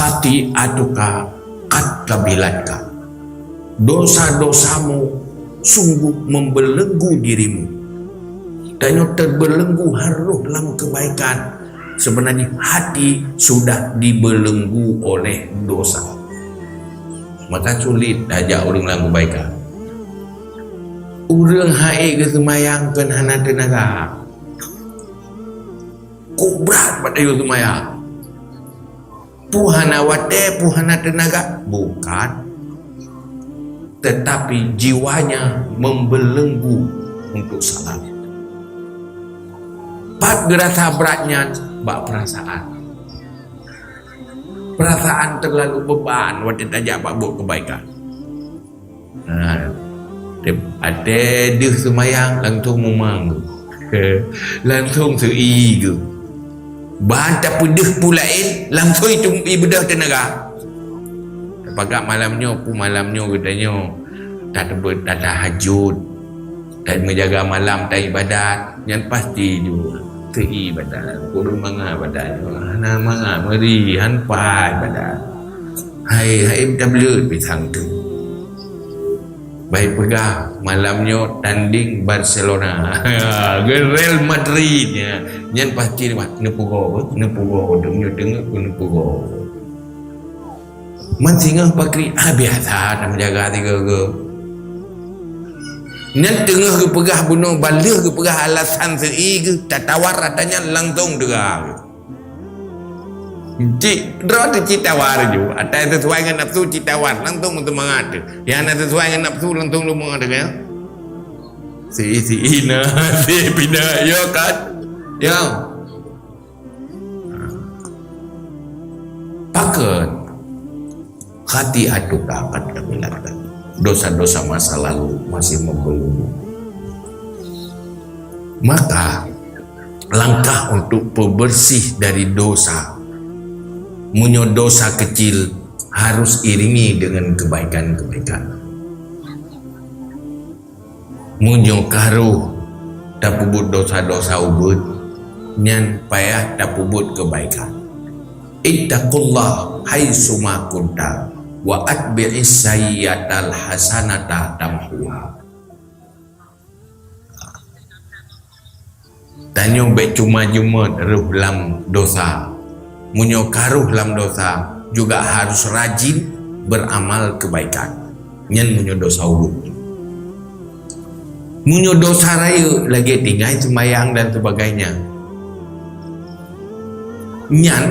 khati'atuka qad kabilatka, dosa-dosamu sungguh membelenggu dirimu, dan yang terbelenggu harus dalam kebaikan. Sebenarnya hati sudah dibelenggu oleh dosa, maka sulit ajak orang dalam kebaikan. Orang haik ke semayang ke hana tenaga, kok berat pada you semayang, puhana wate, puhana tenaga, bukan, tetapi jiwanya membelenggu untuk salat. Pat gerasa beratnya bak perasaan terlalu beban waktu tajak bak buat kebaikan. Ada dia semayang langsung memang langsung sei ke bahan tak pedah pulain langsung itu ibadah tenaga. Pagak malamnya katanya tak tahajud, tak menjaga malam, tak ibadat, yang pasti juga ibadat. Kurang manga ibadat, hana manga meri hanpa ibadat. Hai tak belut pisang tu. Baik pegang malamnya tanding Barcelona, Real Madrid yang pasti nepugo nepugo. Mansingah pakri biasa nak menjaga tiga ke. Nan tengah ke pegah bunuh balik ke pegah alasan sei ke tak tawar katanya langsung dengar. Cik draw tu cik tawar ju. Ada sesuai dengan nafsu cik tawar langsung untuk mengat. Yang ada sesuai dengan nafsu langsung lu mengat ya. Si ina si pindah yo kan. Yo. Paket khati'atuka qad kabilatka, dosa-dosa masa lalu masih membelenggu. Maka langkah untuk pembersih dari dosa, munyo dosa kecil harus iringi dengan kebaikan-kebaikan. Munyo karuh tak pubut dosa-dosa ubud, nyan payah tak pubut kebaikan. Ittaqullah haitsuma kunta wa atbi'is sayyi'atal hasanata tamhuha. Tanyo baik cuma-cuma ruh lam dosa, munyo karuh lam dosa juga harus rajin beramal kebaikan. Nyen munyo dosa urut, munyo dosa raya lagi tinggal sembahyang dan sebagainya. Nyan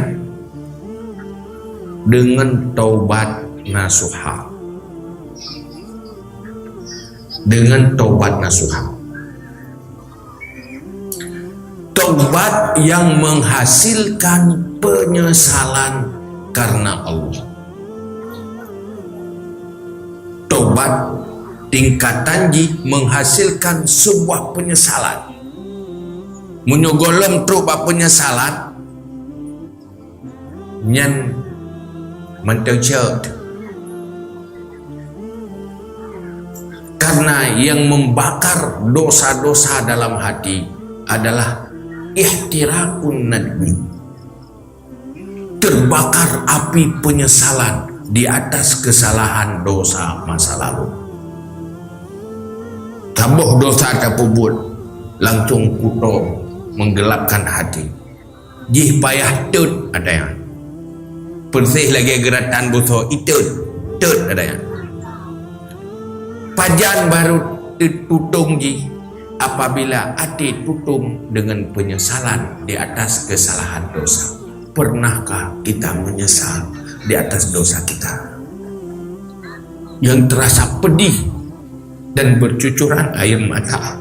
dengan taubat nasuha, dengan taubat nasuha, taubat yang menghasilkan penyesalan karena Allah. Taubat tingkatan ji menghasilkan sebuah penyesalan. Menyogolong taubat penyesalan nyan mentercet, karena yang membakar dosa-dosa dalam hati adalah ihtirakun nadmi, terbakar api penyesalan di atas kesalahan dosa masa lalu. Tabuh dosa terpubut langsung kuto menggelapkan hati. Jih payah tut ada yang bersih lagi geratan buso itut ada yang pajan baru tutung ji apabila hati tutung dengan penyesalan di atas kesalahan dosa. Pernahkah kita menyesal di atas dosa kita yang terasa pedih dan bercucuran air mata?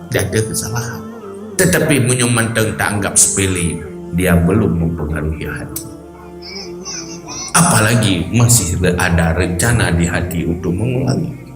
Ada kesalahan, tetapi menyemanteng tak anggap sepele, dia belum mempengaruhi hati. Apalagi masih ada rencana di hati untuk mengulangi.